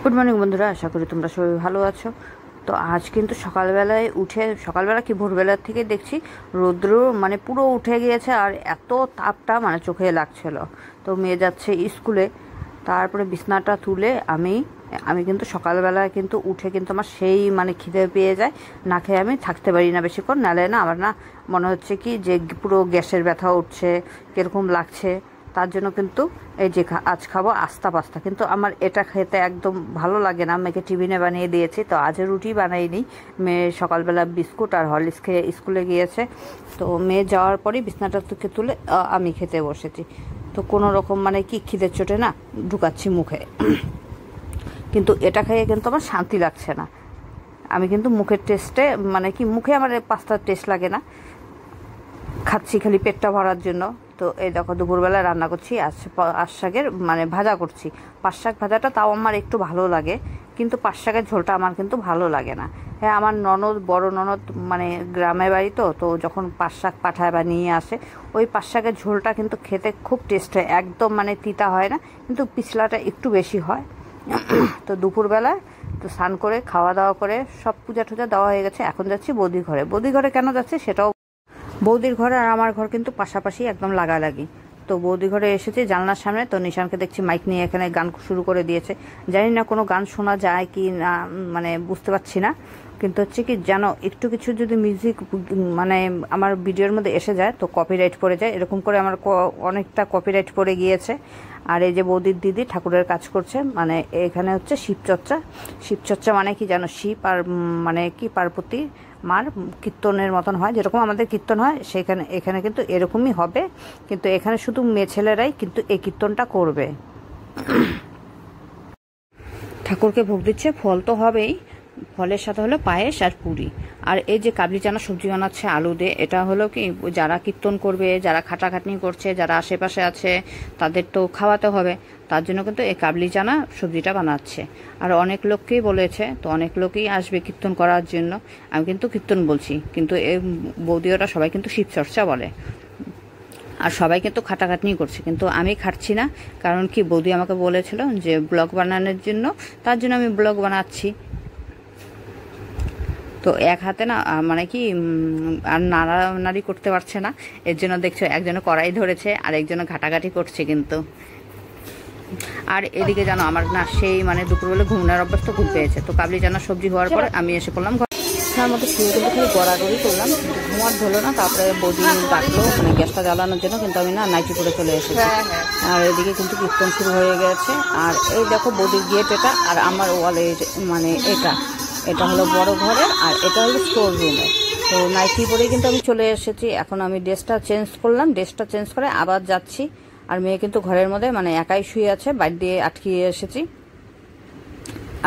Good morning বন্ধুরা, আশা করি তোমরা সবাই ভালো আছো। তো আজ কিন্তু সকালবেলায় উঠে সকালবেলা কি ভোরবেলার থেকে দেখছি রৌদ্র মানে পুরো উঠে গিয়েছে, আর এত তাপটা মানে চোখে লাগছিল। তো মেয়ে যাচ্ছে স্কুলে, তারপরে বিছনাটা তুলে আমি কিন্তু সকালবেলায় কিন্তু উঠে কিন্তু আমার সেই মানে খিদে পেয়ে যায়, না খেয়ে আমি থাকতে পারি না বেশিক্ষণ, নালে না আমার না মনে হচ্ছে কি যে পুরো গ্যাসের ব্যথা উঠছে, কীরকম লাগছে। তার জন্য কিন্তু এই যে আজ খাবো আস্তা পাস্তা, কিন্তু আমার এটা খেতে একদম ভালো লাগে না। মেয়েকে টিফিনে বানিয়ে দিয়েছি, তো আজ রুটি বানাইনি। মেয়ে সকালবেলা বিস্কুট আর হরলিক্স খেয়ে স্কুলে গিয়েছে। তো মেয়ে যাওয়ার পরেই বিছনাটা থেকে তুলে আমি খেতে বসেছি। তো কোনো রকম মানে কি খিদের চোটে না ঢুকাচ্ছি মুখে, কিন্তু এটা খেয়ে কিন্তু আমার শান্তি লাগছে না। আমি কিন্তু মুখের টেস্টে মানে কি মুখে আমার পাস্তার টেস্ট লাগে না, খাচ্ছি খালি পেটটা ভরার জন্য। তো এই দেখো দুপুরবেলা রান্না করছি আঁশ শাকের মানে ভাজা করছি। পাঁচ শাক ভাজাটা তাও আমার একটু ভালো লাগে, কিন্তু পাঁচ শাকের ঝোলটা আমার কিন্তু ভালো লাগে না। হ্যাঁ, আমার ননদ বড় ননদ মানে গ্রামের বাড়ি, তো যখন পাঁচ শাক পাঠায় বা নিয়ে আসে, ওই পাঁচ শাকের ঝোলটা কিন্তু খেতে খুব টেস্ট হয়, একদম মানে তিতা হয় না, কিন্তু পিছলাটা একটু বেশি হয়। তো দুপুরবেলায় তো স্নান করে খাওয়া দাওয়া করে সব পূজা টুজা দেওয়া হয়ে গেছে। এখন যাচ্ছি বৌদির ঘরে। বৌদির ঘরে কেন যাচ্ছি সেটাও, বৌদির ঘর আর আমার ঘর কিন্তু পাশাপাশি একদম লাগালাগি। তো বৌদি ঘরে এসেছি জানলার সামনে, তো নিশানকে দেখছি মাইক নিয়ে এখানে গান শুরু করে দিয়েছে। জানি না কোনো গান শোনা যায় কি না, মানে বুঝতে পারছি না। কিন্তু হচ্ছে কি জানো, একটু কিছু যদি মিউজিক মানে আমার ভিডিওর মধ্যে এসে যায় তো কপিরাইট পড়ে যায়, এরকম করে আমার অনেকটা কপিরাইট পড়ে গিয়েছে। আর এই যে বৌদির দিদি ঠাকুরের কাজ করছে, মানে এখানে হচ্ছে শিবচর্চা। শিবচর্চা মানে কি জানো, শিব আর মানে কি পার্বতী মার কীর্তনের মতন হয়, যেরকম আমাদের কীর্তন হয় এখানে কিন্তু এরকমই হবে, কিন্তু এখানে শুধু মেয়ে ছেলেরাই কিন্তু এই কীর্তনটা করবে। ঠাকুরকে ভোগ দিচ্ছে, ফল তো হবেই, ফলের সাথে হলো পায়েস আর পুরি। আর এই যে কাবলি চানা সবজি বানাচ্ছে আলু দিয়ে, এটা হলো কি যারা কীর্তন করবে, যারা খাটাখাটনি করছে, যারা আশেপাশে আছে তাদের তো খাওয়াতে হবে, তার জন্য কিন্তু এই কাবলি চানা সবজিটা বানাচ্ছে। আর অনেক লোককেই বলেছে, তো অনেক লোকই আসবে কীর্তন করার জন্য। আমি কিন্তু কীর্তন বলছি, কিন্তু এই বৌদিওরা সবাই কিন্তু শিবচর্চা বলে, আর সবাই কিন্তু খাটাখাটনি করছে, কিন্তু আমি খাটছি না। কারণ কি বৌদি আমাকে বলেছিল যে ব্লগ বানানোর জন্য, তার জন্য আমি ব্লগ বানাচ্ছি। তো এক হাতে না মানে কি আর নাড়ানাড়ি করতে পারছে না, এর জন্য দেখছো একজনে কড়াই ধরেছে আর একজনে ঘাটাঘাটি করছে কিন্তু। আর এদিকে জানো আমার না সেই মানে দুপুরবেলা ঘুমনার অভ্যাস, তো ঘুম পেয়েছে। তো কাবলি চানা সবজি হওয়ার পরে আমি এসে পড়লাম ঘরের মধ্যে, শুয়ে কিন্তু খালি গড়াগড়ি করলাম, কিন্তু ঘুমার ধরলো না। তারপরে বৌদি ডাকলো মানে গ্যাসটা জ্বালানোর জন্য, কিন্তু আমি না নাইটি করে চলে এসেছি। আর এদিকে কিন্তু কীর্তন শুরু হয়ে গেছে। আর এই দেখো বৌদির গেট এটা, আর আমার ওয়ালে মানে এটা হলো বড় ঘরের, আর এটা হলো স্টোর রুমের। তো নাইটি পরেই কিন্তু আমি চলে এসেছি। এখন আমি ড্রেসটা চেঞ্জ করলাম, ড্রেসটা চেঞ্জ করে আবার যাচ্ছি। আর মেয়ে কিন্তু ঘরের মধ্যে মানে একাই শুয়ে আছে, বাইরে দিয়ে আটকিয়ে এসেছি।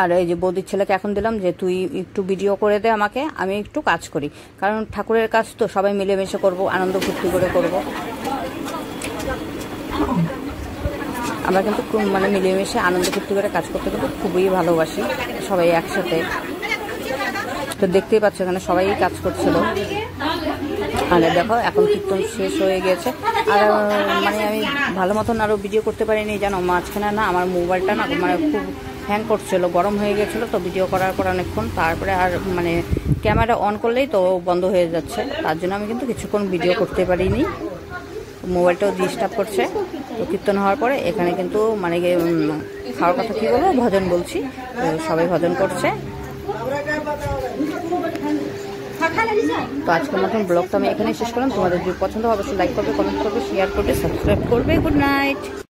আর এই যে বৌদির ছেলেকে এখন দিলাম যে তুই একটু ভিডিও করে দে আমাকে, আমি একটু কাজ করি, কারণ ঠাকুরের কাজ তো সবাই মিলেমিশে করব, আনন্দ ফুর্তি করে করব। আমরা কিন্তু মানে মিলেমিশে আনন্দ ফুর্তি করে কাজ করতে কিন্তু খুবই ভালোবাসি, সবাই একসাথে। তো দেখতেই পাচ্ছ এখানে সবাই কাজ করছিল। আর দেখো এখন কীর্তন শেষ হয়ে গেছে। আর মানে আমি ভালো মতন আরও ভিডিও করতে পারিনি জানো, মাঝখানে না আমার মোবাইলটা না মানে খুব হ্যাং করছিল, গরম হয়ে গেছিলো। তো ভিডিও করার পর অনেকক্ষণ তারপরে আর মানে ক্যামেরা অন করলেই তো বন্ধ হয়ে যাচ্ছে, তার জন্য আমি কিন্তু কিছুক্ষণ ভিডিও করতে পারিনি, মোবাইলটাও ডিস্টার্ব করছে। তো কীর্তন হওয়ার পরে এখানে কিন্তু মানে খাওয়ার কথা কী বলবো, ভজন বলছি, সবাই ভজন করছে। তো আজকের মতন ব্লগটা আমি এখানেই শেষ করলাম। তোমাদের যদি পছন্দ হবে অবশ্যই লাইক করবে, কমেন্ট করবে, শেয়ার করবে, সাবস্ক্রাইব করবে। Good night.